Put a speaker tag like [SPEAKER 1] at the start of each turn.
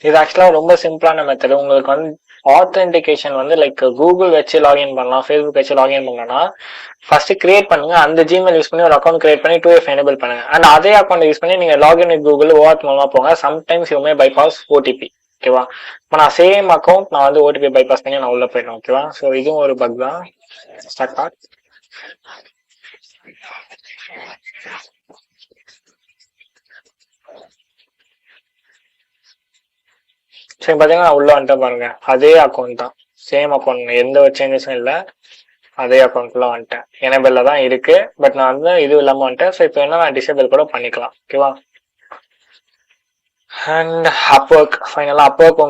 [SPEAKER 1] இது ஆக்சுவலா ரொம்ப சிம்பிளான மெத்தட். உங்களுக்கு வந்து ஆத்தென்டிகேஷன் வந்து லைக் கூகுள் வச்சு லாகின் பண்ணலாம், ஃபேஸ்புக் வச்சு லாகின் பண்ணலாம். ஃபர்ஸ்ட் கிரியேட் பண்ணுங்க, அந்த ஜிமெயில் யூஸ் பண்ணி ஒரு அக்கௌண்ட் கிரியேட் பண்ணி 2FA எனேபிள் பண்ணுங்க. அண்ட் அதே அக்கௌண்ட் யூஸ் பண்ணி நீங்க லாகின் வித் கூகுள் ஓஆத் மூலமா போங்க. Sometimes you may bypass OTP. ஓகேவா? இப்போ நான் சேம் அக்கௌண்ட் நான் வந்து ஓடிபி பைபாஸ் பண்ணி நான் உள்ள போயிட்டேன். ஓகேவா? ஸோ இதுவும் ஒரு பக் தான். ஸ்டார்ட். சரி பாத்தீங்கன்னா உள்ள வந்துட்டு பாருங்க, அதே அக்கௌண்ட் தான், சேம் அக்கௌண்ட், எந்த ஒரு சேஞ்சஸும் இல்லை. அதே அக்கௌண்ட்ல வந்துட்டேன், எனேபிள்ல தான் இருக்கு. பட் நான் வந்து இது இல்லாம வந்துட்டேன். ஸோ இப்போ என்ன நான் டிசேபிள் கூட பண்ணிக்கலாம். ஓகேவா? அண்ட் அப்வொர்க், ஃபைனலாக அப்வொர்க்